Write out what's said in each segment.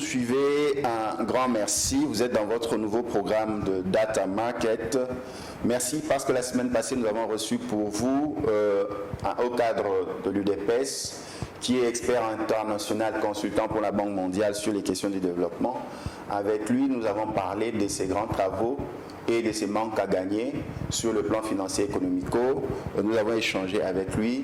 suivez, un grand merci. Vous êtes dans votre nouveau programme de Data Market. Merci parce que la semaine passée, nous avons reçu pour vous un haut cadre de l'UDPS qui est expert international, consultant pour la Banque mondiale sur les questions du développement. Avec lui, nous avons parlé de ses grands travaux et de ses manques à gagner sur le plan financier et économico. Nous avons échangé avec lui.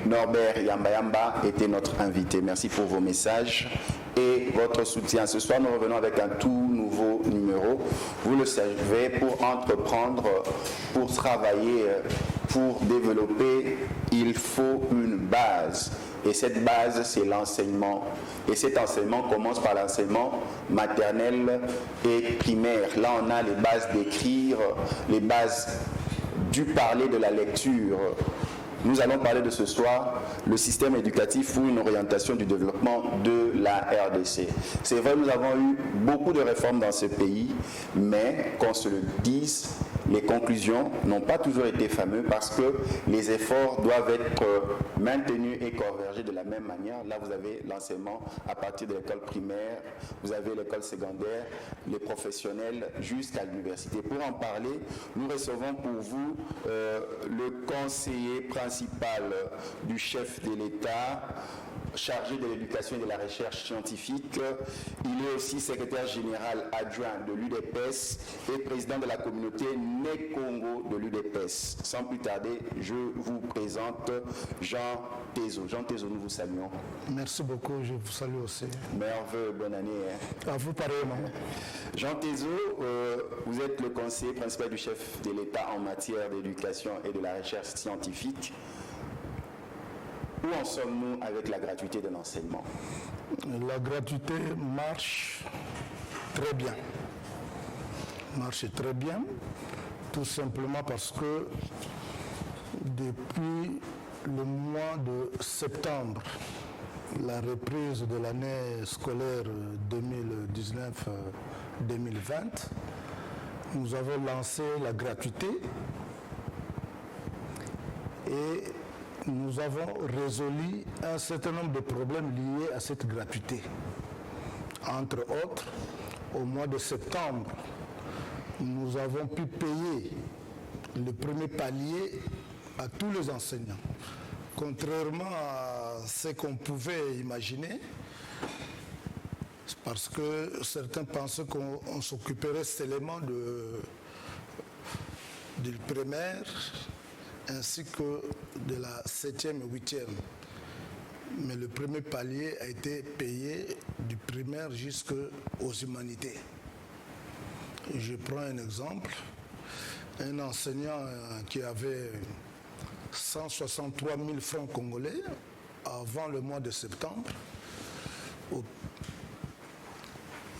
Norbert Yamba était notre invité. Merci pour vos messages et votre soutien. Ce soir, nous revenons avec un tout nouveau numéro. Vous le savez, pour entreprendre, pour travailler, pour développer, il faut une base. Et cette base, c'est l'enseignement. Et cet enseignement commence par l'enseignement maternel et primaire. Là, on a les bases d'écrire, les bases du parler, de la lecture. Nous allons parler de ce soir, le système éducatif ou une orientation du développement de la RDC. C'est vrai, nous avons eu beaucoup de réformes dans ce pays, mais qu'on se le dise, les conclusions n'ont pas toujours été fameuses parce que les efforts doivent être maintenus et convergés de la même manière. Là, vous avez l'enseignement à partir de l'école primaire, vous avez l'école secondaire, les professionnels jusqu'à l'université. Pour en parler, nous recevons pour vous le conseiller principal du chef de l'État, chargé de l'éducation et de la recherche scientifique. Il est aussi secrétaire général adjoint de l'UDPS et président de la communauté Né-Congo de l'UDPS. Sans plus tarder, je vous présente Jean Tezo. Jean Tezo, nous vous saluons. Merci beaucoup, je vous salue aussi. Merveilleux, bonne année. À vous pareillement. Jean Tezo, vous êtes le conseiller principal du chef de l'État en matière d'éducation et de la recherche scientifique. Où en sommes-nous avec la gratuité de l'enseignement? La gratuité marche très bien. Marche très bien, tout simplement parce que depuis le mois de septembre, la reprise de l'année scolaire 2019-2020, nous avons lancé la gratuité et nous avons résolu un certain nombre de problèmes liés à cette gratuité. Entre autres, au mois de septembre, nous avons pu payer le premier palier à tous les enseignants. Contrairement à ce qu'on pouvait imaginer, parce que certains pensaient qu'on s'occuperait seulement du primaire, ainsi que de la 7e et 8e. Mais le premier palier a été payé du primaire jusqu'aux humanités. Je prends un exemple. Un enseignant qui avait 163 000 francs congolais avant le mois de septembre,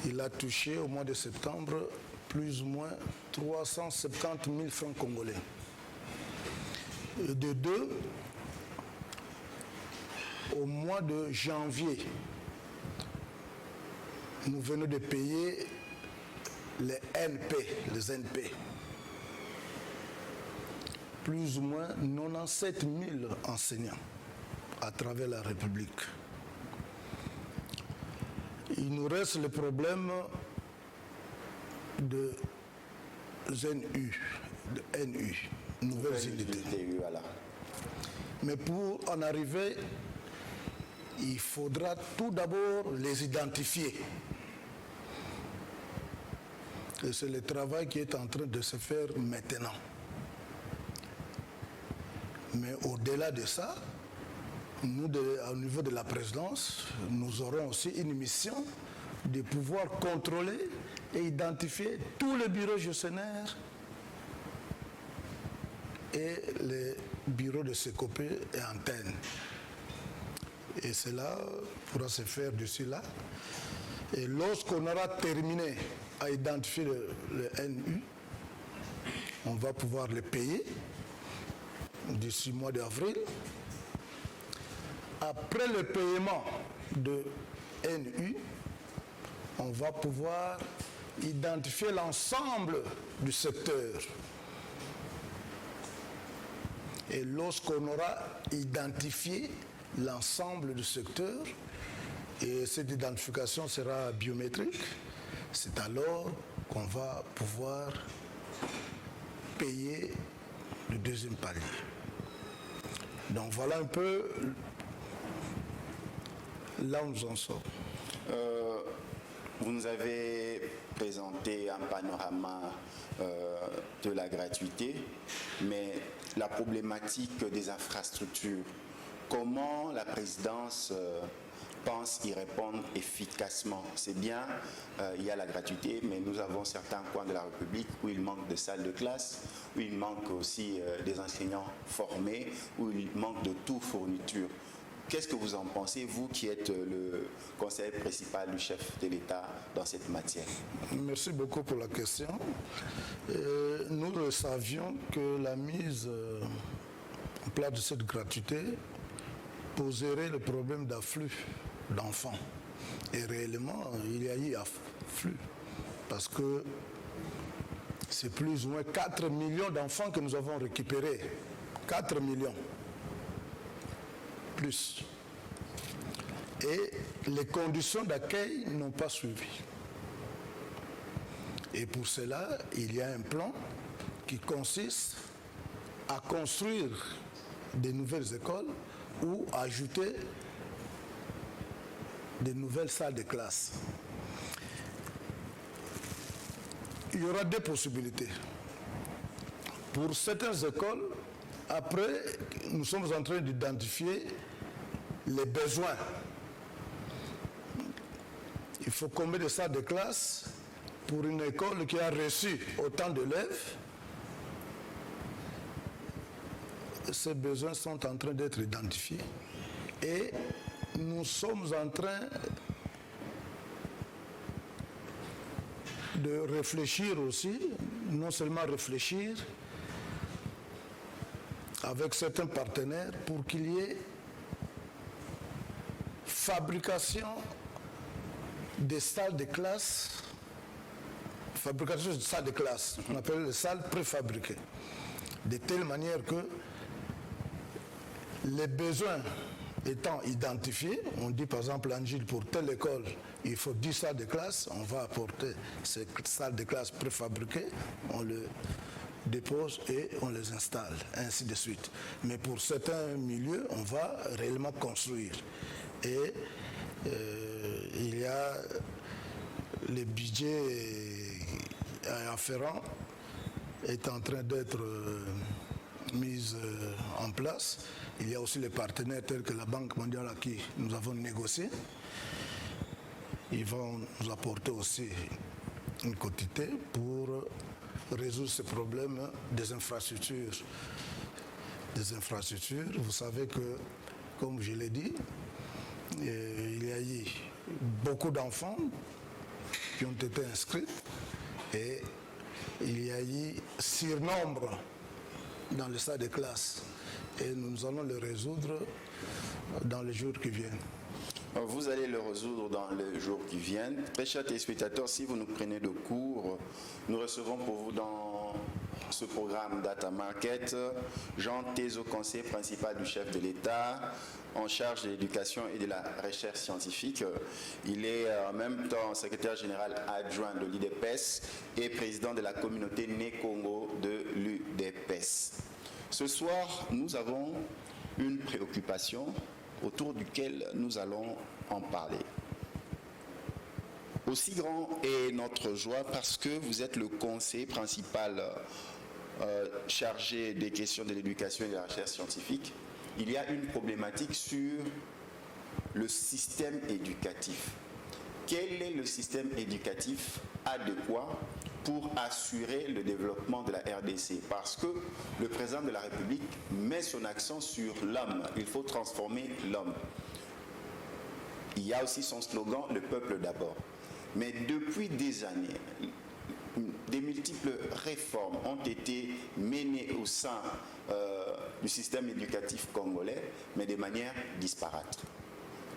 il a touché au mois de septembre plus ou moins 370 000 francs congolais. De deux, au mois de janvier, nous venons de payer les NP, plus ou moins 97 000 enseignants à travers la République. Il nous reste le problème de NU, nouvelles unités. Voilà. Mais pour en arriver, il faudra tout d'abord les identifier. Et c'est le travail qui est en train de se faire maintenant. Mais au-delà de ça, nous, au niveau de la présidence, nous aurons aussi une mission de pouvoir contrôler et identifier tous les bureaux gestionnaires et les bureaux de CECOP et antennes. Et cela pourra se faire d'ici là. Et lorsqu'on aura terminé à identifier le NU, on va pouvoir les payer d'ici le mois d'avril. Après le paiement de NU, on va pouvoir identifier l'ensemble du secteur. Et lorsqu'on aura identifié l'ensemble du secteur, Et cette identification sera biométrique. C'est alors qu'on va pouvoir payer le deuxième palier. Donc voilà un peu là où nous en sommes. Vous nous avez présenté un panorama de la gratuité, mais la problématique des infrastructures, comment la présidence pense y répondre efficacement? C'est bien, il y a la gratuité, mais nous avons certains coins de la République où il manque de salles de classe, où il manque aussi des enseignants formés, où il manque de toute fourniture. Qu'est-ce que vous en pensez, vous qui êtes le conseiller principal du chef de l'État dans cette matière? Merci beaucoup pour la question. Nous le savions que la mise en place de cette gratuité poserait le problème d'afflux d'enfants. Et réellement, il y a eu afflux. Parce que c'est plus ou moins 4 millions d'enfants que nous avons récupérés. 4 millions. Plus. Et les conditions d'accueil n'ont pas suivi. Et pour cela, il y a un plan qui consiste à construire des nouvelles écoles ou à ajouter des nouvelles salles de classe. Il y aura deux possibilités. Pour certaines écoles, après, nous sommes en train d'identifier les besoins. Il faut combien de salles de classe pour une école qui a reçu autant d'élèves? Ces besoins sont en train d'être identifiés. Et nous sommes en train de réfléchir aussi, non seulement réfléchir avec certains partenaires pour qu'il y ait fabrication des salles de classe, fabrication de salles de classe, on appelle les salles préfabriquées, de telle manière que les besoins étant identifiés, on dit par exemple en Gilles, pour telle école, il faut 10 salles de classe, on va apporter ces salles de classe préfabriquées, on le dépose et on les installe, ainsi de suite. Mais pour certains milieux, on va réellement construire. Et il y a le budget afférent est en train d'être mis en place. Il y a aussi les partenaires tels que la Banque mondiale à qui nous avons négocié. Ils vont nous apporter aussi une quantité pour résoudre ce problème des infrastructures. Des infrastructures, vous savez que, comme je l'ai dit, il y a eu beaucoup d'enfants qui ont été inscrits et il y a eu surnombre dans les salles de classe. Et nous allons le résoudre dans les jours qui viennent. Vous allez le résoudre dans les jours qui viennent. Très chers téléspectateurs, si vous nous prenez de court, nous recevons pour vous dans ce programme Data Market Jean Tezo, conseiller principal du chef de l'État en charge de l'éducation et de la recherche scientifique. Il est en même temps secrétaire général adjoint de l'UDPS et président de la communauté Né-Congo de l'UDPS. Ce soir, nous avons une préoccupation autour duquel nous allons en parler. Aussi grand est notre joie parce que vous êtes le conseiller principal chargé des questions de l'éducation et de la recherche scientifique. Il y a une problématique sur le système éducatif. Quel est le système éducatif adéquat pour assurer le développement de la RDC? Parce que le président de la République met son accent sur l'homme. Il faut transformer l'homme. Il y a aussi son slogan, le peuple d'abord. Mais depuis des années, des multiples réformes ont été menées au sein du système éducatif congolais, mais de manière disparate.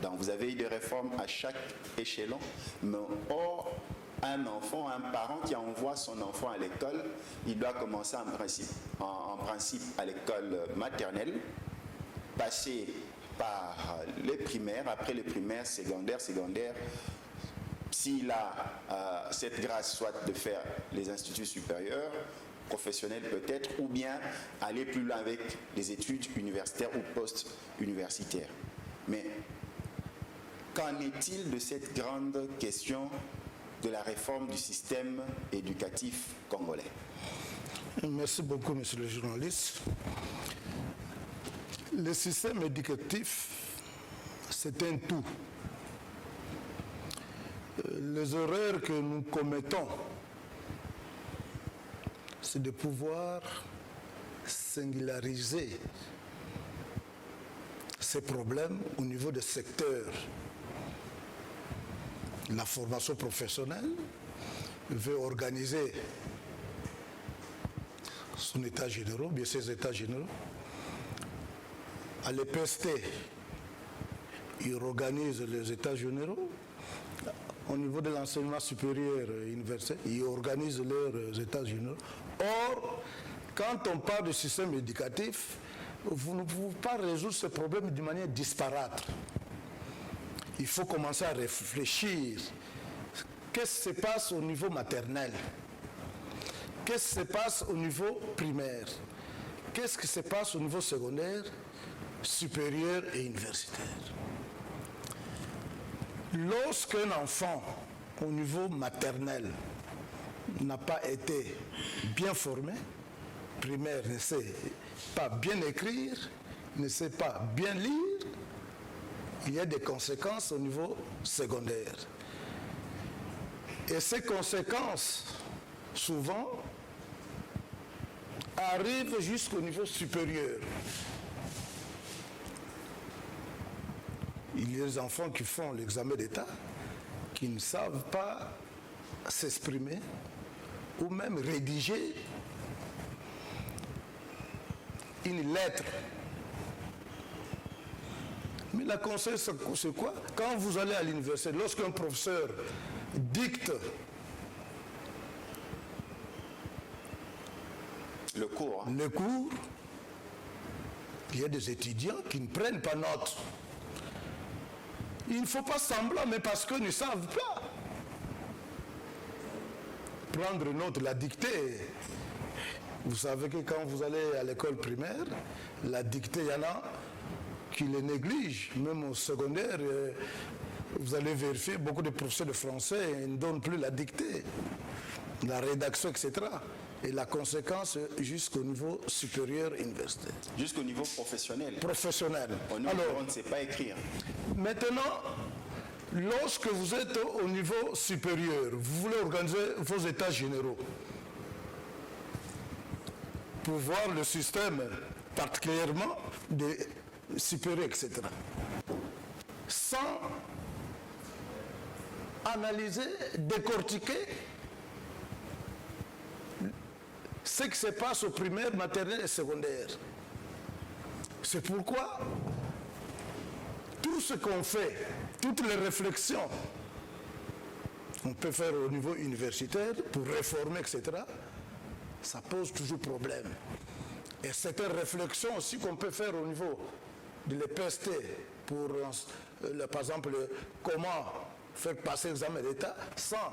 Donc vous avez eu des réformes à chaque échelon, mais or, un enfant, un parent qui envoie son enfant à l'école, il doit commencer en principe à l'école maternelle, passer par les primaires, après les primaires, secondaires, s'il a cette grâce, soit de faire les instituts supérieurs, professionnels peut-être, ou bien aller plus loin avec les études universitaires ou post-universitaires. Mais qu'en est-il de cette grande question de la réforme du système éducatif congolais? Merci beaucoup, monsieur le journaliste. Le système éducatif, c'est un tout. Les erreurs que nous commettons, c'est de pouvoir singulariser ces problèmes au niveau des secteurs. La formation professionnelle veut organiser son état général, bien ses états généraux. À l'EPST, ils organisent les états généraux. Au niveau de l'enseignement supérieur universitaire, ils organisent leurs états généraux. Or, quand on parle du système éducatif, vous ne pouvez pas résoudre ce problème d'une manière disparate. Il faut commencer à réfléchir. Qu'est-ce qui se passe au niveau maternel? Qu'est-ce qui se passe au niveau primaire? Qu'est-ce qui se passe au niveau secondaire, supérieur et universitaire? Lorsqu'un enfant au niveau maternel n'a pas été bien formé, primaire ne sait pas bien écrire, ne sait pas bien lire, il y a des conséquences au niveau secondaire. Et ces conséquences, souvent, arrivent jusqu'au niveau supérieur. Il y a des enfants qui font l'examen d'État, qui ne savent pas s'exprimer ou même rédiger une lettre. Mais la conséquence, c'est quoi? Quand vous allez à l'université, lorsqu'un professeur dicte le cours, il y a des étudiants qui ne prennent pas note. Il ne faut pas semblant, mais parce qu'ils ne savent pas prendre note, la dictée. Vous savez que quand vous allez à l'école primaire, la dictée, il y en a qui les négligent. Même au secondaire, vous allez vérifier, beaucoup de professeurs de français ne donnent plus la dictée, la rédaction, etc. Et la conséquence jusqu'au niveau supérieur universitaire. Jusqu'au niveau professionnel. Professionnel. On ne sait pas écrire. Maintenant, lorsque vous êtes au niveau supérieur, vous voulez organiser vos états généraux pour voir le système particulièrement des supérieurs, etc. Sans analyser, décortiquer ce qui se passe au primaire, maternel et secondaire. C'est pourquoi tout ce qu'on fait, toutes les réflexions qu'on peut faire au niveau universitaire pour réformer, etc., ça pose toujours problème. Et certaines réflexions aussi qu'on peut faire au niveau de l'EPST pour, par exemple, comment faire passer l'examen d'État sans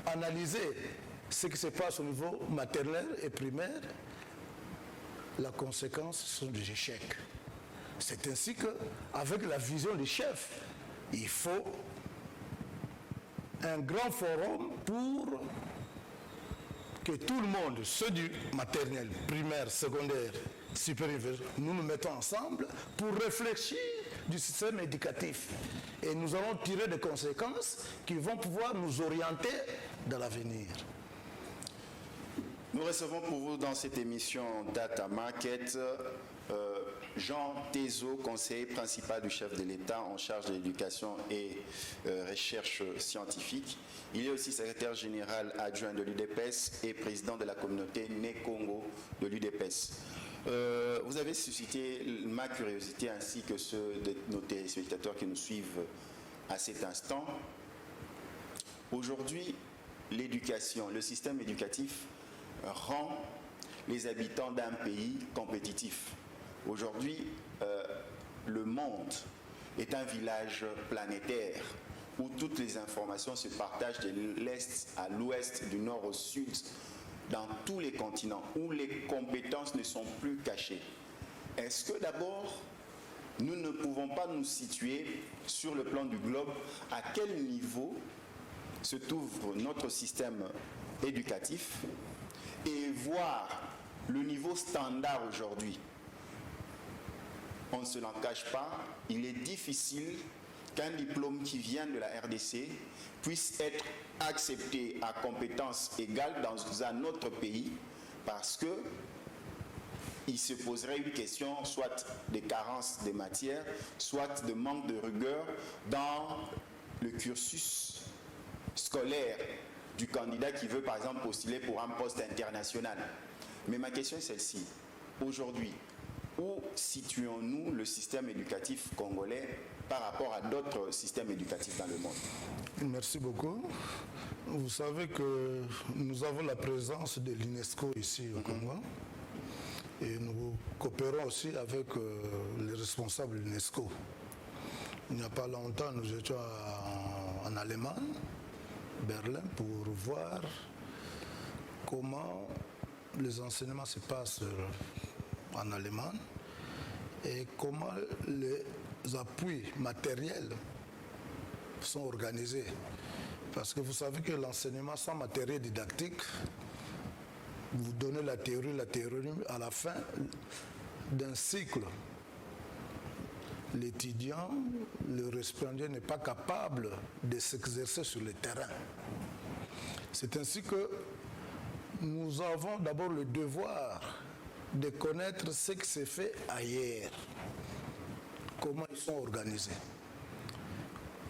analyser ce qui se passe au niveau maternel et primaire, la conséquence sont des échecs. C'est ainsi qu'avec la vision du chef, il faut un grand forum pour que tout le monde, ceux du maternel, primaire, secondaire, supérieur, nous nous mettons ensemble pour réfléchir du système éducatif. Et nous allons tirer des conséquences qui vont pouvoir nous orienter dans l'avenir. Nous recevons pour vous dans cette émission Data Market Jean Tezo, conseiller principal du chef de l'État en charge de l'éducation et recherche scientifique. Il est aussi secrétaire général adjoint de l'UDPS et président de la communauté Né-Congo de l'UDPS. Vous avez suscité ma curiosité ainsi que ceux de nos téléspectateurs qui nous suivent à cet instant. Aujourd'hui, l'éducation, le système éducatif rend les habitants d'un pays compétitifs. Aujourd'hui, le monde est un village planétaire où toutes les informations se partagent de l'Est à l'Ouest, du Nord au Sud, dans tous les continents, où les compétences ne sont plus cachées. Est-ce que d'abord, nous ne pouvons pas nous situer sur le plan du globe à quel niveau se trouve notre système éducatif et voir le niveau standard aujourd'hui? On ne se l'en cache pas, il est difficile qu'un diplôme qui vient de la RDC puisse être accepté à compétences égales dans un autre pays parce que il se poserait une question soit de carence de matière, soit de manque de rigueur dans le cursus scolaire du candidat qui veut par exemple postuler pour un poste international. Mais ma question est celle-ci. Aujourd'hui, où situons-nous le système éducatif congolais par rapport à d'autres systèmes éducatifs dans le monde? Merci beaucoup. Vous savez que nous avons la présence de l'UNESCO ici au Congo. Et nous coopérons aussi avec les responsables de l'UNESCO. Il n'y a pas longtemps, nous étions en Allemagne, Berlin, pour voir comment les enseignements se passent en Allemagne et comment les appuis matériels sont organisés. Parce que vous savez que l'enseignement sans matériel didactique, vous donnez la théorie, à la fin d'un cycle, l'étudiant, le récipiendaire n'est pas capable de s'exercer sur le terrain. C'est ainsi que nous avons d'abord le devoir de connaître ce qui s'est fait ailleurs, comment ils sont organisés,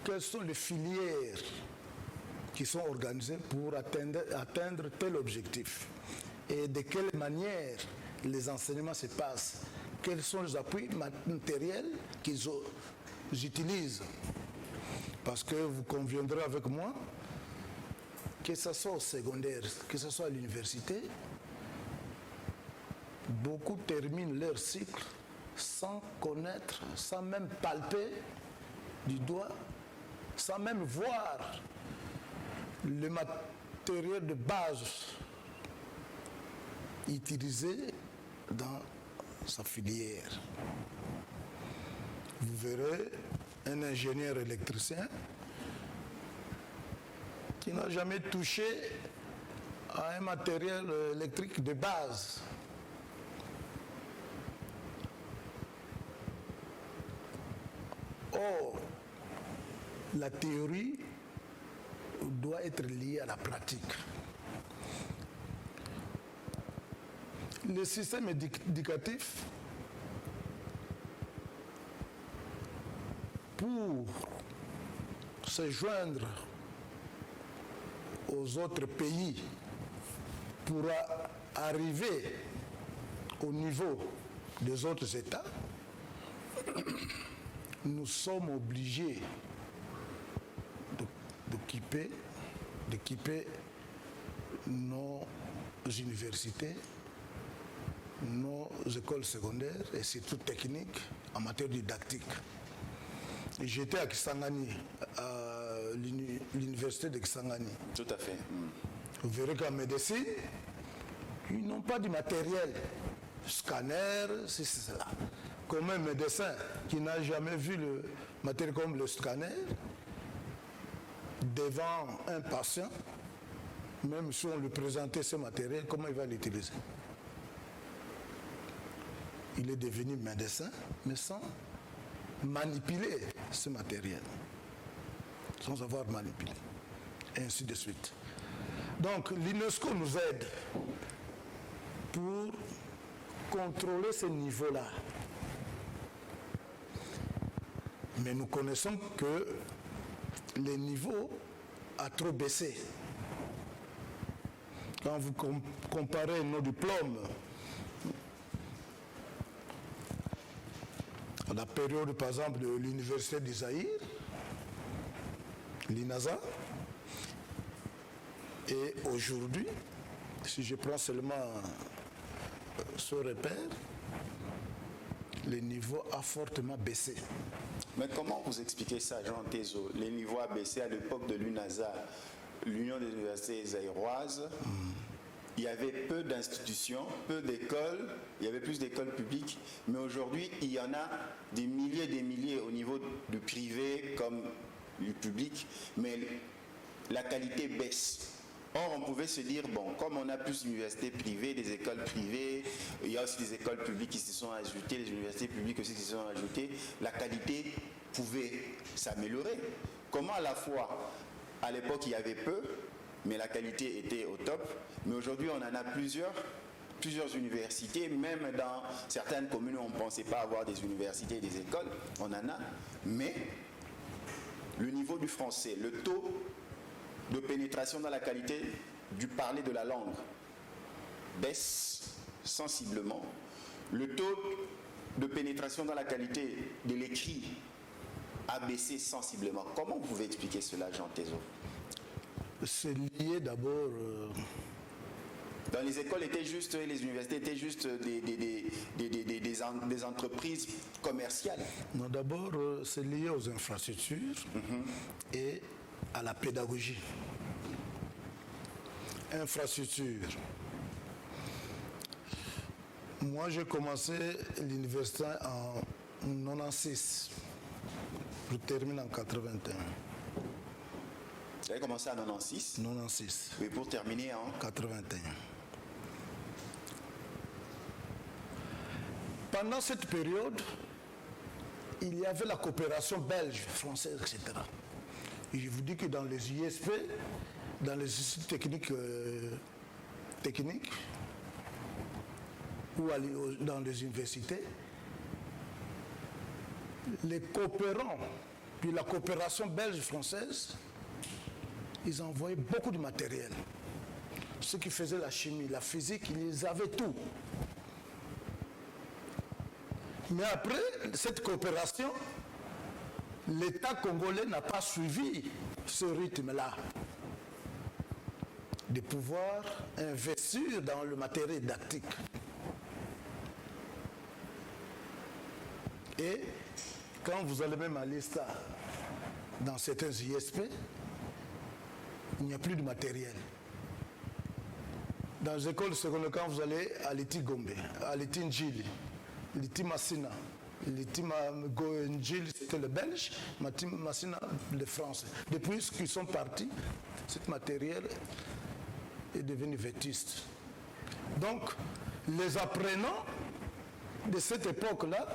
quelles sont les filières qui sont organisées pour atteindre tel objectif. Et de quelle manière les enseignements se passent, quels sont les appuis matériels qu'ils utilisent. Parce que vous conviendrez avec moi, que ce soit au secondaire, que ce soit à l'université, beaucoup terminent leur cycle sans connaître, sans même palper du doigt, sans même voir le matériel de base utilisé dans sa filière. Vous verrez un ingénieur électricien qui n'a jamais touché à un matériel électrique de base. Or, la théorie doit être liée à la pratique. Le système éducatif, pour se joindre aux autres pays, pour arriver au niveau des autres États, nous sommes obligés d'équiper nos universités, nos écoles secondaires et surtout techniques en matière didactique. J'étais à Kisangani, à l'université de Kisangani. Tout à fait. Vous verrez qu'en médecine, ils n'ont pas de matériel. Scanner, c'est cela. Comme un médecin qui n'a jamais vu le matériel comme le scanner, devant un patient, même si on lui présentait ce matériel, comment il va l'utiliser? Il est devenu médecin, mais sans manipuler ce matériel, sans avoir manipulé, et ainsi de suite. Donc l'UNESCO nous aide pour contrôler ce niveau-là. Mais nous connaissons que le niveau a trop baissé. Quand vous comparez nos diplômes à la période, par exemple, de l'université d'Isaïr, l'INASA, et aujourd'hui, si je prends seulement ce repère, le niveau a fortement baissé. Mais comment vous expliquez ça, Jean Tezo? Les niveaux a baissé à l'époque de l'UNAZA, l'Union des universités zaïroises. Il y avait peu d'institutions, peu d'écoles, il y avait plus d'écoles publiques, mais aujourd'hui, il y en a des milliers au niveau du privé comme du public, mais la qualité baisse. Or, on pouvait se dire, bon, comme on a plus d'universités privées, des écoles privées, il y a aussi des écoles publiques qui se sont ajoutées, les universités publiques aussi qui se sont ajoutées, la qualité pouvait s'améliorer. Comment à la fois, à l'époque, il y avait peu, mais la qualité était au top, mais aujourd'hui, on en a plusieurs universités, même dans certaines communes où on ne pensait pas avoir des universités et des écoles, on en a, mais le niveau du français, le taux de pénétration dans la qualité du parler de la langue baisse sensiblement. Le taux de pénétration dans la qualité de l'écrit a baissé sensiblement. Comment vous pouvez expliquer cela, Jean Tezo? C'est lié d'abord... Dans les écoles étaient juste, les universités étaient juste des entreprises commerciales. Non, d'abord, c'est lié aux infrastructures et à la pédagogie. Infrastructure. Moi, j'ai commencé l'université en 96. Je termine en 81. Vous avez commencé en 96 ? 96. Oui, pour terminer en 81. Pendant cette période, il y avait la coopération belge, française, etc. Et je vous dis que dans les ISP, dans les instituts techniques ou dans les universités, les coopérants, puis la coopération belge-française, ils envoyaient beaucoup de matériel. Ceux qui faisaient la chimie, la physique, ils avaient tout. Mais après cette coopération, l'État congolais n'a pas suivi ce rythme-là de pouvoir investir dans le matériel didactique. Et quand vous allez même à l'ESTA, dans certains ISP, il n'y a plus de matériel. Dans les écoles secondaires, quand vous allez à l'ETI Gombe, à l'ETI Njili, l'ETI Massina, l'ETI Njili c'était le belge, l'ETI Massina le français. Depuis qu'ils sont partis, ce matériel est devenu vétuste. Donc, les apprenants de cette époque-là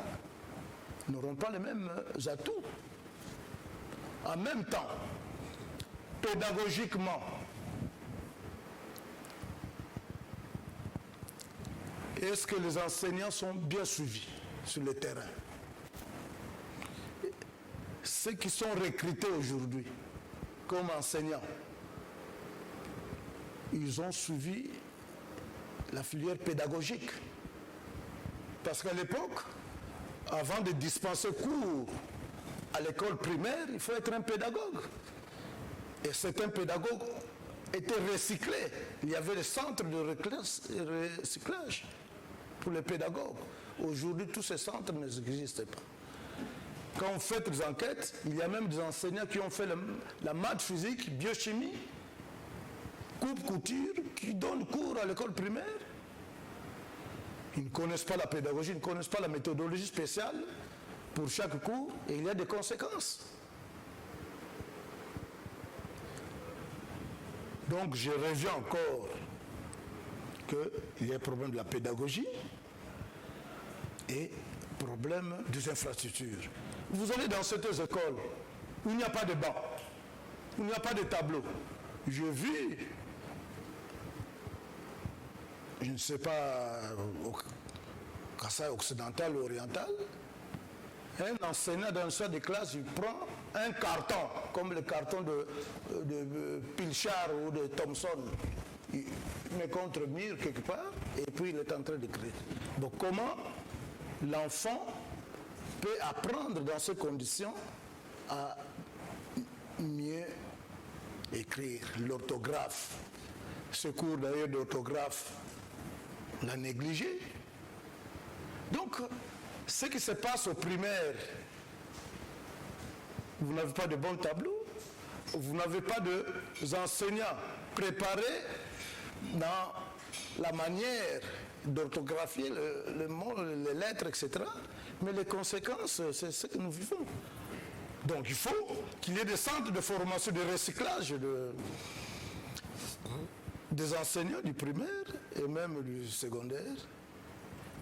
n'auront pas les mêmes atouts. En même temps, pédagogiquement, est-ce que les enseignants sont bien suivis sur le terrain? Ceux qui sont recrutés aujourd'hui comme enseignants, ils ont suivi la filière pédagogique. Parce qu'à l'époque, avant de dispenser cours à l'école primaire, il faut être un pédagogue. Et certains pédagogues étaient recyclés. Il y avait des centres de recyclage pour les pédagogues. Aujourd'hui, tous ces centres n'existent pas. Quand on fait des enquêtes, il y a même des enseignants qui ont fait la maths physique, biochimie, coupe-couture, qui donnent cours à l'école primaire. Ils ne connaissent pas la pédagogie, ils ne connaissent pas la méthodologie spéciale pour chaque cours, et il y a des conséquences. Donc je reviens encore qu'il y a un problème de la pédagogie et problème des infrastructures. Vous allez dans certaines écoles où il n'y a pas de banc, où il n'y a pas de tableau. Je vis, je ne sais pas, au Kasaï occidental ou oriental, un enseignant dans une salle de classe, il prend un carton, comme le carton de Pilchard ou de Thomson, il met contre le mur quelque part, et puis il est en train d'écrire. Donc comment l'enfant peut apprendre dans ces conditions à mieux écrire l'orthographe? Ce cours d'ailleurs d'orthographe l'a négligé. Donc, Ce qui se passe au primaire, vous n'avez pas de bons tableaux, vous n'avez pas d'enseignants préparés dans la manière d'orthographier le mot, les lettres, etc. Mais les conséquences, c'est ce que nous vivons. Donc il faut qu'il y ait des centres de formation, de recyclage des enseignants du primaire et même du secondaire.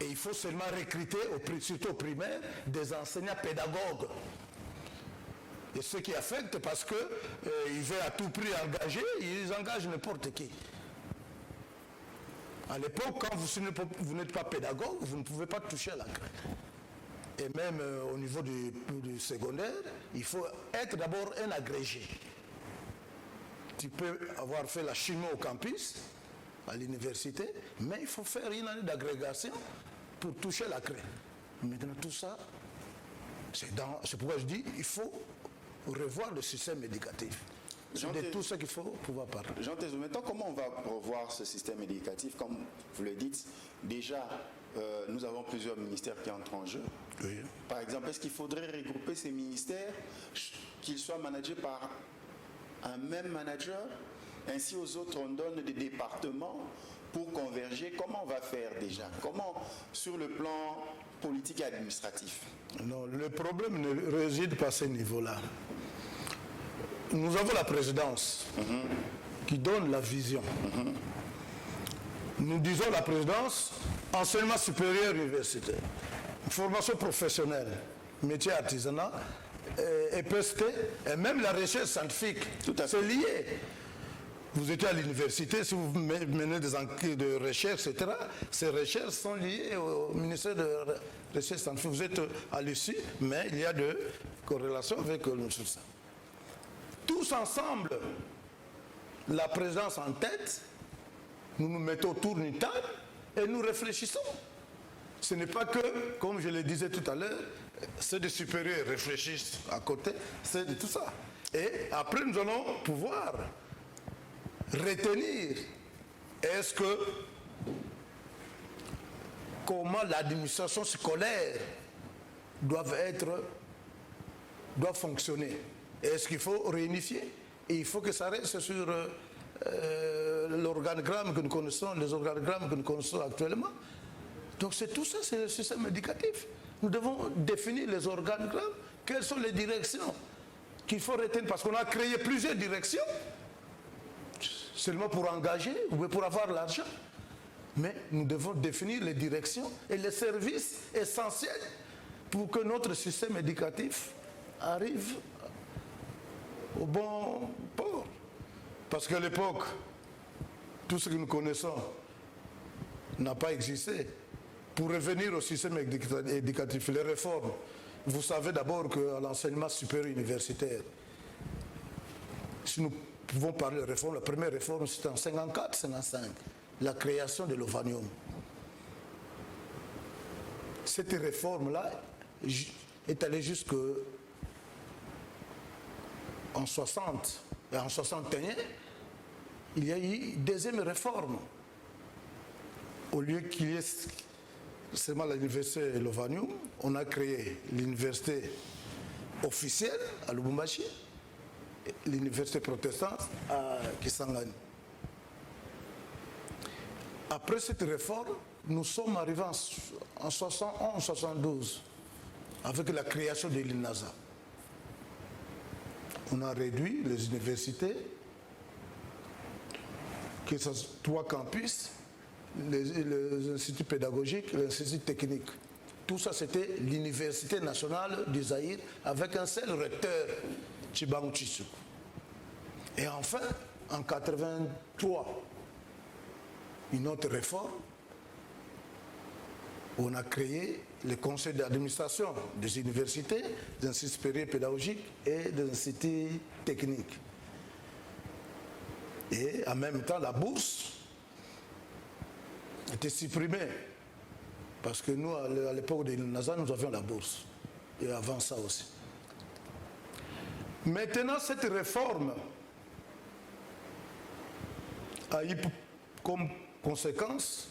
Et il faut seulement recruter, surtout au primaire, des enseignants pédagogues. Et ce qui affecte parce qu'ils veulent à tout prix engager, ils engagent n'importe qui. À l'époque, quand vous n'êtes pas pédagogue, vous ne pouvez pas toucher à la craie. Et même au niveau du secondaire, il faut être d'abord un agrégé. Tu peux avoir fait la chimie au campus, à l'université, mais il faut faire une année d'agrégation pour toucher la craie. Maintenant, tout ça, c'est pourquoi je dis il faut revoir le système éducatif. C'est de tout ça qu'il faut pouvoir parler. Jean Tézou, maintenant, comment on va revoir ce système éducatif? Comme vous le dites, déjà, nous avons plusieurs ministères qui entrent en jeu. Oui. Par exemple, est-ce qu'il faudrait regrouper ces ministères, qu'ils soient managés par un même manager? Ainsi, aux autres, on donne des départements pour converger. Comment on va faire déjà? Comment, sur le plan politique et administratif? Non, le problème ne réside pas à ce niveau-là. Nous avons la présidence qui donne la vision. Nous disons la présidence, enseignement supérieur universitaire, formation professionnelle, métier artisanat, EPST, et même la recherche scientifique. C'est lié. Vous étiez à l'université, si vous menez des enquêtes de recherche, etc., ces recherches sont liées au ministère de la Recherche scientifique. Vous êtes à l'issue, mais il y a de corrélations avec nous sur ça. Tous ensemble, la présence en tête, nous nous mettons autour d'une table et nous réfléchissons. Ce n'est pas que, comme je le disais tout à l'heure, ceux des supérieurs réfléchissent à côté, c'est de tout ça. Et après, nous allons pouvoir retenir comment l'administration scolaire doit fonctionner. Est-ce qu'il faut réunifier? Et il faut que ça reste sur l'organigramme que nous connaissons, les organigrammes que nous connaissons actuellement. Donc c'est tout ça, c'est le système éducatif. Nous devons définir les organigrammes, quelles sont les directions qu'il faut retenir, parce qu'on a créé plusieurs directions, seulement pour engager ou pour avoir l'argent. Mais nous devons définir les directions et les services essentiels pour que notre système éducatif arrive au bon port. Parce qu'à l'époque, tout ce que nous connaissons n'a pas existé. Pour revenir au système éducatif, les réformes, vous savez d'abord qu'à l'enseignement supérieur universitaire, si nous pouvons parler de réforme, la première réforme c'était en 54-55, la création de l'Ovanium. Cette réforme-là est allée jusqu'en 60 et en 61, il y a eu une deuxième réforme. Au lieu qu'il y ait seulement l'université Lovanium, on a créé l'université officielle à Lubumbashi, l'université protestante à Kisangani. Après cette réforme, nous sommes arrivés en 71-72 avec la création de l'INASA. On a réduit les universités, que ce soit 3 campus, les instituts pédagogiques, les instituts techniques. Tout ça, c'était l'Université nationale du Zaïre avec un seul recteur, Tshibangou Tshissou. Et enfin, en 1983, une autre réforme, on a créé le conseil d'administration des universités, des instituts supérieurs pédagogiques et des instituts techniques. Et en même temps, la bourse était supprimée. Parce que nous, à l'époque de l'INASA, nous avions la bourse. Et avant ça aussi. Maintenant, cette réforme a eu comme conséquence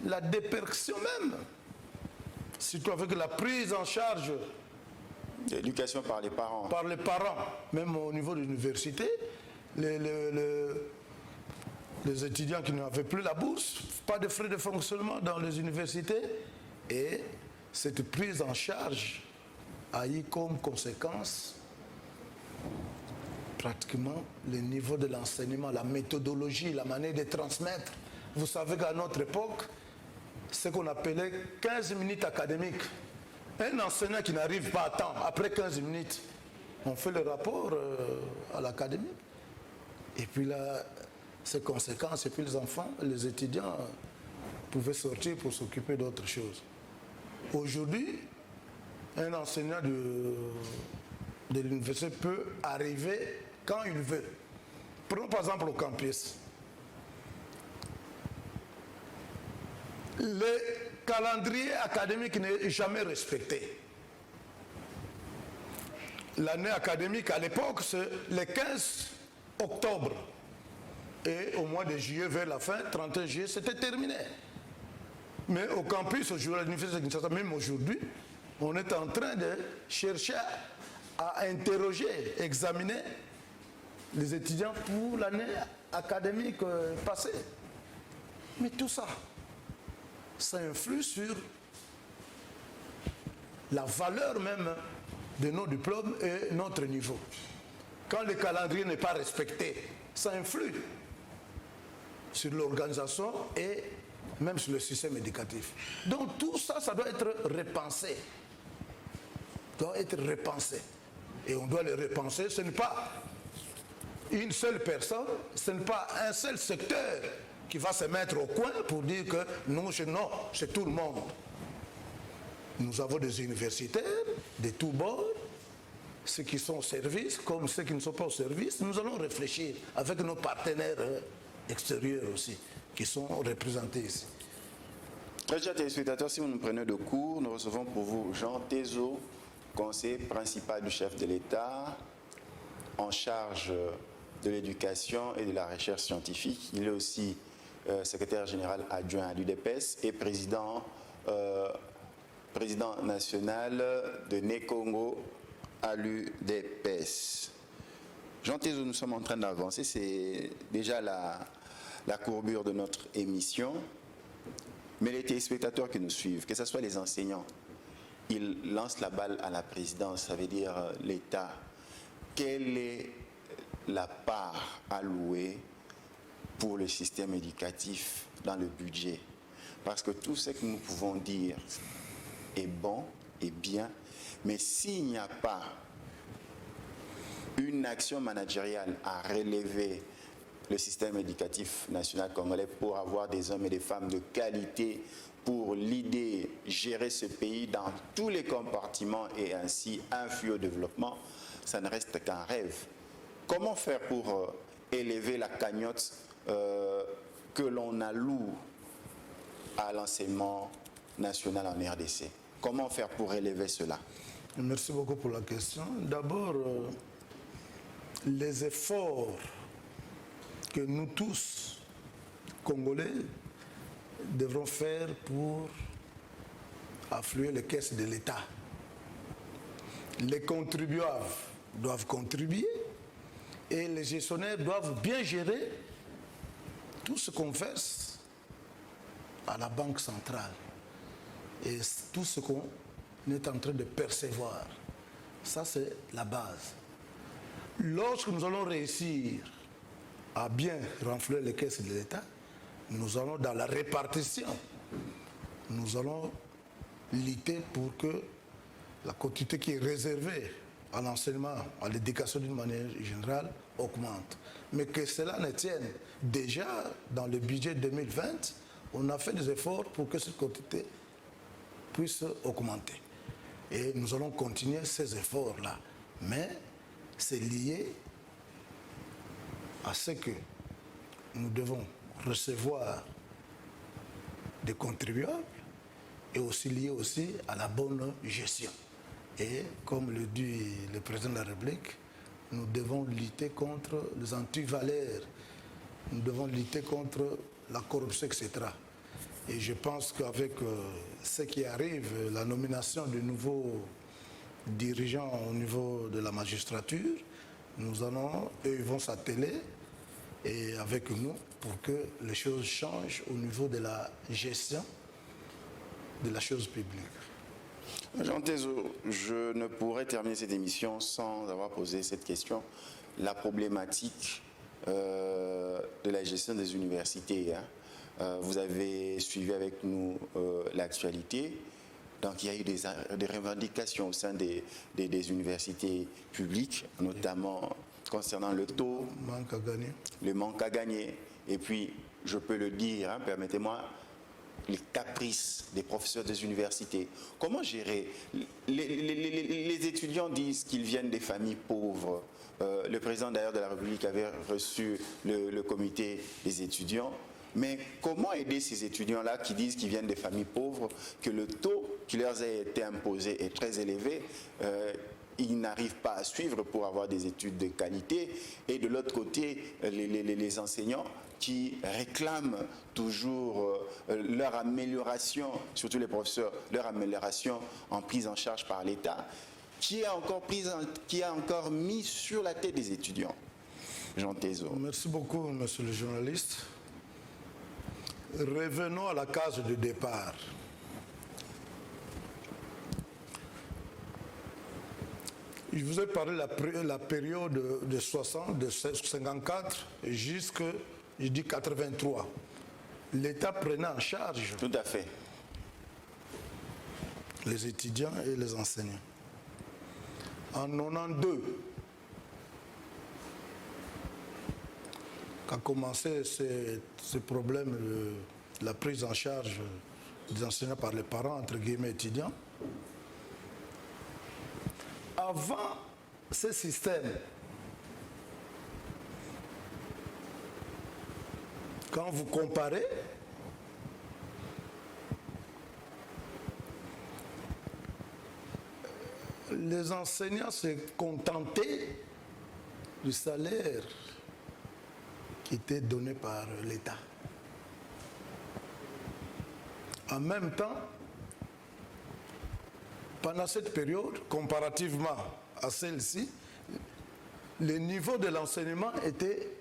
la déperdition même surtout avec la prise en charge l'éducation par les parents. Par les parents, même au niveau de l'université, les étudiants qui n'avaient plus la bourse, pas de frais de fonctionnement dans les universités, et cette prise en charge a eu comme conséquence pratiquement le niveau de l'enseignement, la méthodologie, la manière de transmettre. Vous savez qu'à notre époque, ce qu'on appelait 15 minutes académiques. Un enseignant qui n'arrive pas à temps, après 15 minutes, on fait le rapport à l'académie. Et puis là, ces conséquences, et puis les enfants, les étudiants pouvaient sortir pour s'occuper d'autres choses. Aujourd'hui, un enseignant de l'université peut arriver quand il veut. Prenons par exemple au campus. Le calendrier académique n'est jamais respecté. L'année académique à l'époque, c'est le 15 octobre. Et au mois de juillet, vers la fin, 31 juillet, c'était terminé. Mais au campus, à l'université de Kinshasa, même aujourd'hui, on est en train de chercher à interroger, examiner les étudiants pour l'année académique passée. Mais tout ça, ça influe sur la valeur même de nos diplômes et notre niveau. Quand le calendrier n'est pas respecté, ça influe sur l'organisation et même sur le système éducatif. Donc tout ça, ça doit être repensé. Doit être repensé. Et on doit le repenser. Ce n'est pas une seule personne, ce n'est pas un seul secteur qui va se mettre au coin pour dire que non, c'est tout le monde. Nous avons des universitaires de tous bords, ceux qui sont au service comme ceux qui ne sont pas au service. Nous allons réfléchir avec nos partenaires extérieurs aussi, qui sont représentés ici. Très chers téléspectateurs, si vous nous prenez de cours, nous recevons pour vous Jean Tezo, conseiller principal du chef de l'État, en charge de l'éducation et de la recherche scientifique. Il est aussi secrétaire général adjoint à l'UDPS et président national de Né-Congo à l'UDPS. Jean Tezo, nous sommes en train d'avancer, c'est déjà la courbure de notre émission. Mais les téléspectateurs qui nous suivent, que ce soit les enseignants, ils lancent la balle à la présidence, ça veut dire l'État. Quelle est la part allouée pour le système éducatif dans le budget? Parce que tout ce que nous pouvons dire est bon et bien, mais s'il n'y a pas une action managériale à relever le système éducatif national congolais pour avoir des hommes et des femmes de qualité pour l'idée gérer ce pays dans tous les compartiments et ainsi influer au développement, ça ne reste qu'un rêve. Comment faire pour élever la cagnotte que l'on alloue à l'enseignement national en RDC? Comment faire pour élever cela? Merci beaucoup pour la question. D'abord, les efforts que nous tous, Congolais, devrons faire pour affluer les caisses de l'État. Les contribuables doivent contribuer et les gestionnaires doivent bien gérer tout ce qu'on verse à la Banque centrale et tout ce qu'on est en train de percevoir. Ça, c'est la base. Lorsque nous allons réussir à bien renflouer les caisses de l'État, nous allons dans la répartition. Nous allons lutter pour que la quantité qui est réservée à l'enseignement, à l'éducation d'une manière générale, augmente. Mais que cela ne tienne. Déjà, dans le budget 2020, on a fait des efforts pour que cette quantité puisse augmenter. Et nous allons continuer ces efforts-là. Mais c'est lié à ce que nous devons recevoir des contribuables et aussi lié aussi à la bonne gestion. Et comme le dit le président de la République, nous devons lutter contre les antivaleurs, nous devons lutter contre la corruption, etc. Et je pense qu'avec ce qui arrive, la nomination de nouveaux dirigeants au niveau de la magistrature, eux vont s'atteler et avec nous pour que les choses changent au niveau de la gestion de la chose publique. Jean Tezo, je ne pourrais terminer cette émission sans avoir posé cette question. La problématique de la gestion des universités. Vous avez suivi avec nous l'actualité. Donc il y a eu des revendications au sein des universités publiques, notamment concernant le taux, le manque à gagner. Et puis, je peux le dire, permettez-moi, les caprices des professeurs des universités. Comment gérer? Les étudiants disent qu'ils viennent des familles pauvres. Le président d'ailleurs de la République avait reçu le comité des étudiants. Mais comment aider ces étudiants-là qui disent qu'ils viennent des familles pauvres, que le taux qui leur a été imposé est très élevé, ils n'arrivent pas à suivre pour avoir des études de qualité, et de l'autre côté, les enseignants qui réclament toujours leur amélioration, surtout les professeurs, leur amélioration en prise en charge par l'État, qui a encore mis sur la tête des étudiants. Jean Tezo. Merci beaucoup, monsieur le journaliste. Revenons à la case de départ. Je vous ai parlé de la période de 60, de 54 jusqu'à, je dis 83. L'État prenait en charge. Tout à fait. Les étudiants et les enseignants. En 92, qu'a commencé ce problème de la prise en charge des enseignants par les parents, entre guillemets étudiants. Avant ce système, quand vous comparez, les enseignants se contentaient du salaire qui était donné par l'État. En même temps, pendant cette période, comparativement à celle-ci, le niveau de l'enseignement était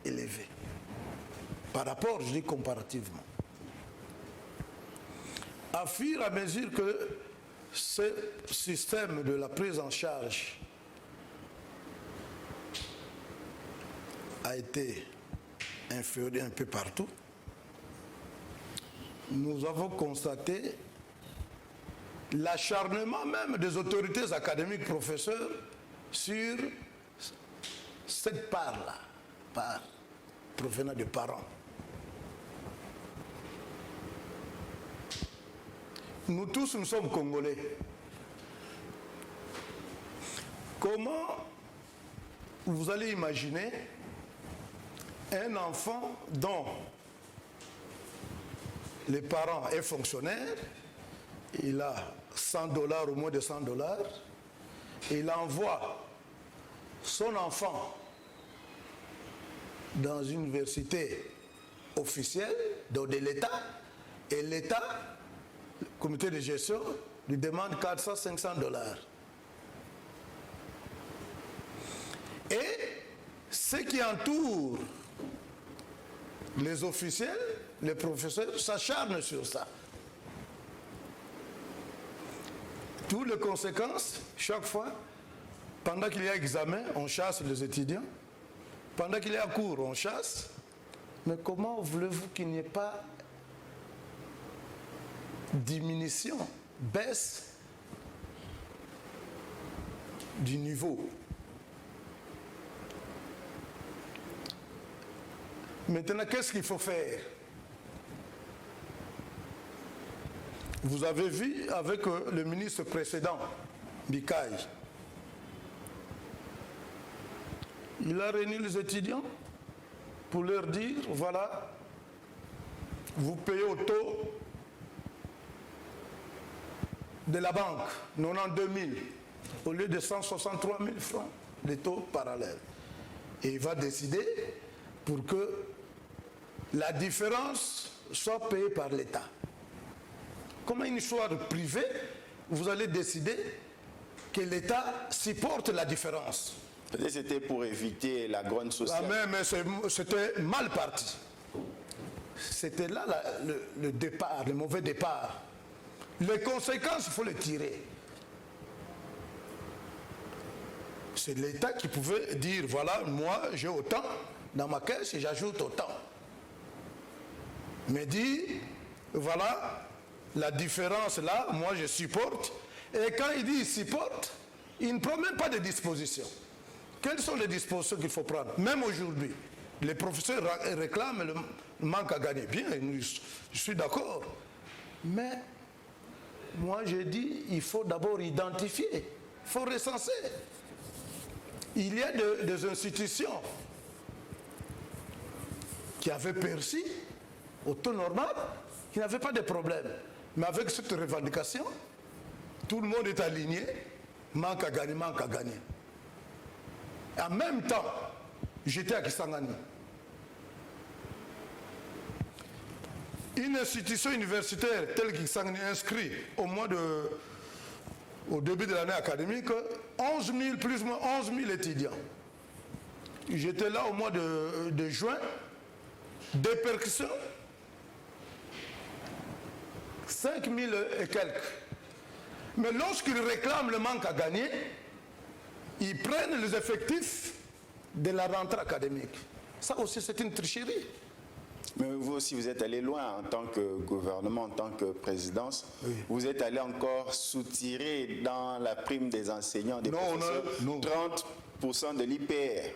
élevé. Par rapport, je dis comparativement. À fur et à mesure que ce système de la prise en charge a été inféodé un peu partout, nous avons constaté l'acharnement même des autorités académiques professeurs sur cette part-là, part provenant des parents. Nous tous, nous sommes Congolais. Comment vous allez imaginer un enfant dont les parents est fonctionnaire, il a $100 ou moins de $100, et il envoie son enfant dans une université officielle de l'État, et l'État, le comité de gestion, lui demande $400-500. Et ce qui entoure les officiels, les professeurs, s'acharnent sur ça. Toutes les conséquences, chaque fois, pendant qu'il y a examen, on chasse les étudiants. Pendant qu'il y a cours, on chasse. Mais comment voulez-vous qu'il n'y ait pas diminution, baisse du niveau? Maintenant, qu'est-ce qu'il faut faire? Vous avez vu avec le ministre précédent, Bikaï, il a réuni les étudiants pour leur dire, voilà, vous payez au taux de la banque, 92 000, au lieu de 163 000 francs, des taux parallèles. Et il va décider pour que la différence soit payée par l'État. Comme une histoire privée, vous allez décider que l'État supporte la différence. Peut-être c'était pour éviter la grogne sociale. Mais c'était mal parti. C'était là le départ, le mauvais départ. Les conséquences, il faut les tirer. C'est l'État qui pouvait dire, voilà, moi j'ai autant dans ma caisse et j'ajoute autant. Mais dire, voilà, la différence là, moi je supporte. Et quand il dit il supporte, il ne prend même pas de dispositions. Quelles sont les dispositions qu'il faut prendre? Même aujourd'hui, les professeurs réclament le manque à gagner. Bien, je suis d'accord. Mais moi j'ai dit, il faut d'abord identifier, il faut recenser. Il y a des institutions qui avaient perçu au taux normal, qui n'avaient pas de problème. Mais avec cette revendication, tout le monde est aligné, manque à gagner, manque à gagner. En même temps, j'étais à Kisangani. Une institution universitaire telle qu'Kisangani inscrit au début de l'année académique, 11 000, plus ou moins 11 000 étudiants. J'étais là au mois de juin, dépercussion, 5 000 et quelques. Mais lorsqu'ils réclament le manque à gagner, ils prennent les effectifs de la rentrée académique. Ça aussi, c'est une tricherie. Mais vous aussi, vous êtes allé loin en tant que gouvernement, en tant que présidence. Oui. Vous êtes allé encore soutirer dans la prime des enseignants, des professeurs, 30% de l'IPR.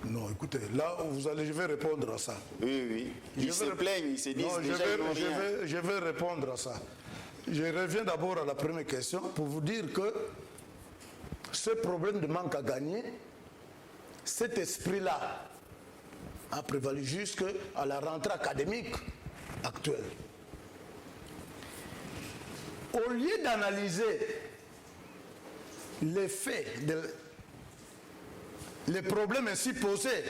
Non, écoutez, là, je vais répondre à ça. Oui, oui. Ils se plaignent, ils se disent non, déjà ils n'ont rien. Je vais répondre à ça. Je reviens d'abord à la première question pour vous dire que ce problème de manque à gagner, cet esprit-là a prévalu jusqu'à la rentrée académique actuelle. Au lieu d'analyser les faits, les problèmes ainsi posés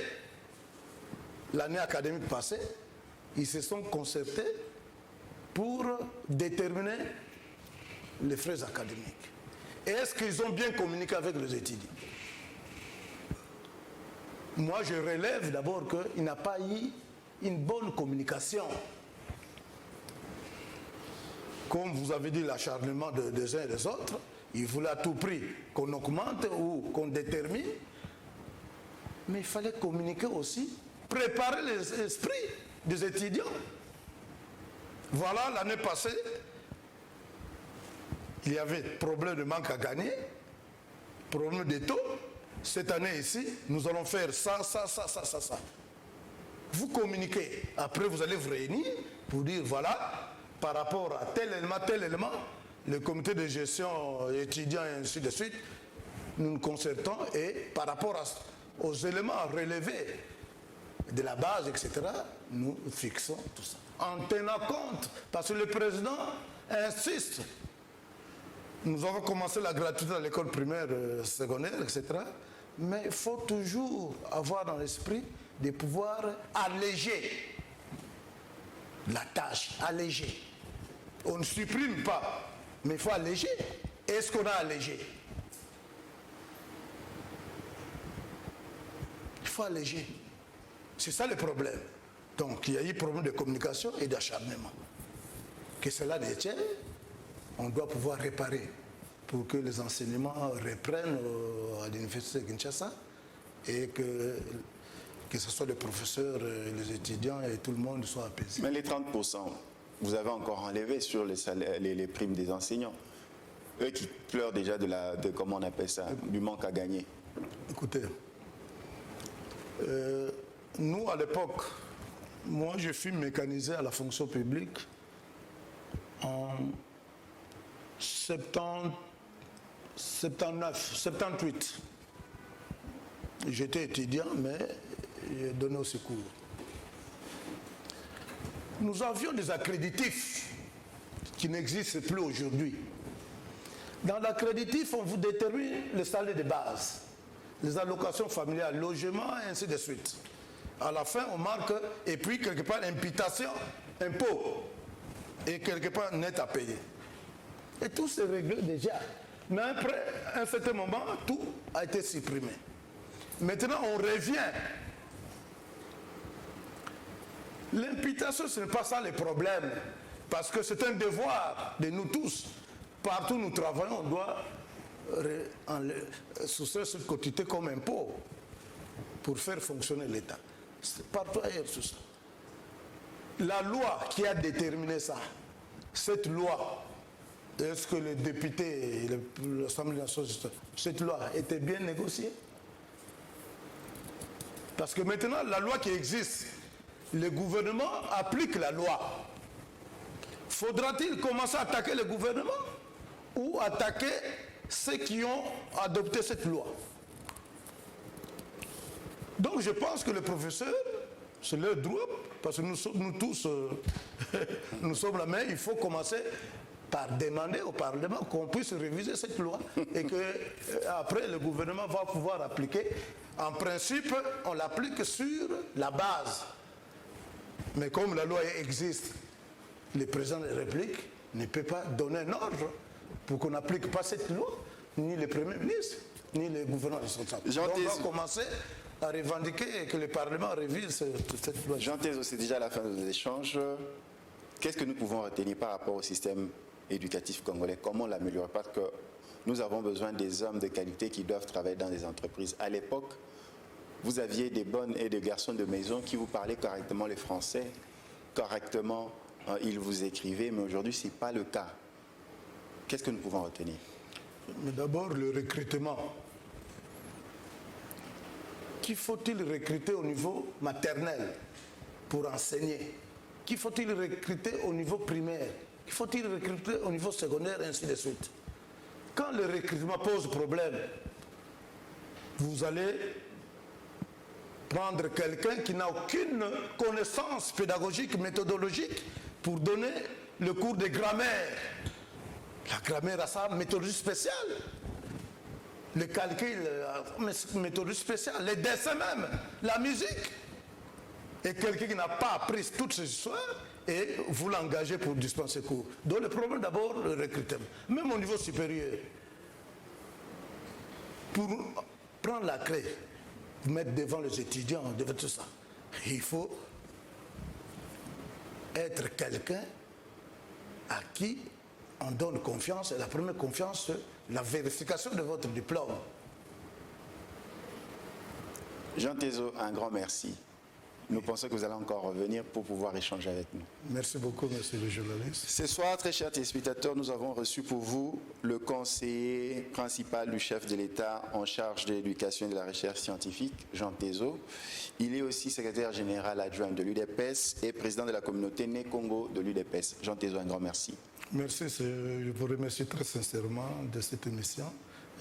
l'année académique passée, ils se sont concertés pour déterminer les frais académiques. Et est-ce qu'ils ont bien communiqué avec les étudiants? Moi, je relève d'abord qu'il n'a pas eu une bonne communication. Comme vous avez dit, l'acharnement des uns et des autres, ils voulaient à tout prix qu'on augmente ou qu'on détermine. Mais il fallait communiquer aussi, préparer les esprits des étudiants. Voilà, l'année passée, il y avait problème de manque à gagner, problème de taux. Cette année ici, nous allons faire ça. Vous communiquez. Après, vous allez vous réunir pour dire, voilà, par rapport à tel élément, le comité de gestion étudiant et ainsi de suite, nous nous concertons et par rapport aux éléments relevés de la base, etc., nous fixons tout ça. En tenant compte, parce que le président insiste. Nous avons commencé la gratuité à l'école primaire, secondaire, etc. Mais il faut toujours avoir dans l'esprit de pouvoir alléger la tâche, alléger. On ne supprime pas, mais il faut alléger. Est-ce qu'on a allégé? Il faut alléger. C'est ça le problème. Donc il y a eu problème de communication et d'acharnement. Que cela détienne, on doit pouvoir réparer pour que les enseignements reprennent à l'université de Kinshasa et que ce soit les professeurs, les étudiants et tout le monde soit apaisé. Mais les 30%, vous avez encore enlevé sur les primes des enseignants. Eux qui pleurent déjà de comment on appelle ça, du manque à gagner. Écoutez, nous à l'époque, moi je suis mécanisé à la fonction publique en 78. J'étais étudiant, mais j'ai donné au secours. Nous avions des accréditifs qui n'existent plus aujourd'hui. Dans l'accréditif, on vous détermine le salaire de base, les allocations familiales, logement, et ainsi de suite. À la fin, on marque, et puis quelque part, imputation, impôt, et quelque part, net à payer. Et tout s'est réglé déjà. Mais après un certain moment, tout a été supprimé. Maintenant, on revient. L'imputation, ce n'est pas ça le problème. Parce que c'est un devoir de nous tous. Partout où nous travaillons, on doit soustraire cette quotité comme impôt pour faire fonctionner l'État. C'est partout ailleurs tout ça. La loi qui a déterminé ça, cette loi, est-ce que les députés et l'Assemblée nationale, cette loi était bien négociée? Parce que maintenant, la loi qui existe, le gouvernement applique la loi. Faudra-t-il commencer à attaquer le gouvernement ou attaquer ceux qui ont adopté cette loi? Donc je pense que les professeurs, c'est leur droit, parce que nous tous, nous sommes là, mais il faut commencer par demander au Parlement qu'on puisse réviser cette loi et que après le gouvernement va pouvoir appliquer. En principe, on l'applique sur la base. Mais comme la loi existe, le président de la République ne peut pas donner un ordre pour qu'on n'applique pas cette loi, ni le Premier ministre, ni le gouvernement responsable. Donc on va commencer à revendiquer que le Parlement révise cette loi. Jean Tezo, c'est déjà la fin de nos échanges. Qu'est-ce que nous pouvons retenir par rapport au système éducatif congolais? Comment l'améliorer? Parce que nous avons besoin des hommes de qualité qui doivent travailler dans des entreprises. À l'époque, vous aviez des bonnes et des garçons de maison qui vous parlaient correctement le français, correctement, ils vous écrivaient, mais aujourd'hui, ce n'est pas le cas. Qu'est-ce que nous pouvons retenir? Mais d'abord, le recrutement. Qui faut-il recruter au niveau maternel pour enseigner? Qui faut-il recruter au niveau primaire? Qui faut-il recruter au niveau secondaire, et ainsi de suite? Quand le recrutement pose problème, vous allez prendre quelqu'un qui n'a aucune connaissance pédagogique, méthodologique, pour donner le cours de grammaire. La grammaire a sa méthodologie spéciale. Le calcul a une méthodologie spéciale. Les dessins même, la musique. Et quelqu'un qui n'a pas appris toutes ces histoires, et vous l'engagez pour dispenser cours. Donc le problème d'abord, le recrutement. Même au niveau supérieur. Pour prendre la clé, vous mettre devant les étudiants, devant tout ça, il faut être quelqu'un à qui on donne confiance. Et la première confiance, c'est la vérification de votre diplôme. Jean Tezo, un grand merci. Nous pensons que vous allez encore revenir pour pouvoir échanger avec nous. Merci beaucoup, monsieur le journaliste. Ce soir, très chers téléspectateurs, nous avons reçu pour vous le conseiller principal du chef de l'État en charge de l'éducation et de la recherche scientifique, Jean Tezo. Il est aussi secrétaire général adjoint de l'UDPS et président de la communauté Né Congo de l'UDPS. Jean Tezo, un grand merci. Merci, je vous remercie très sincèrement de cette émission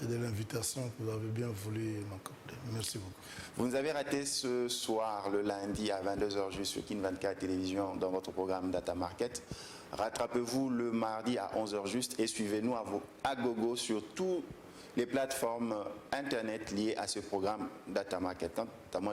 et de l'invitation que vous avez bien voulu m'accorder. Merci beaucoup. Vous nous avez raté ce soir, le lundi à 22h juste sur Kin 24 Télévision dans votre programme Data Market. Rattrapez-vous le mardi à 11h juste et suivez-nous à gogo sur toutes les plateformes internet liées à ce programme Data Market. Moi, je vous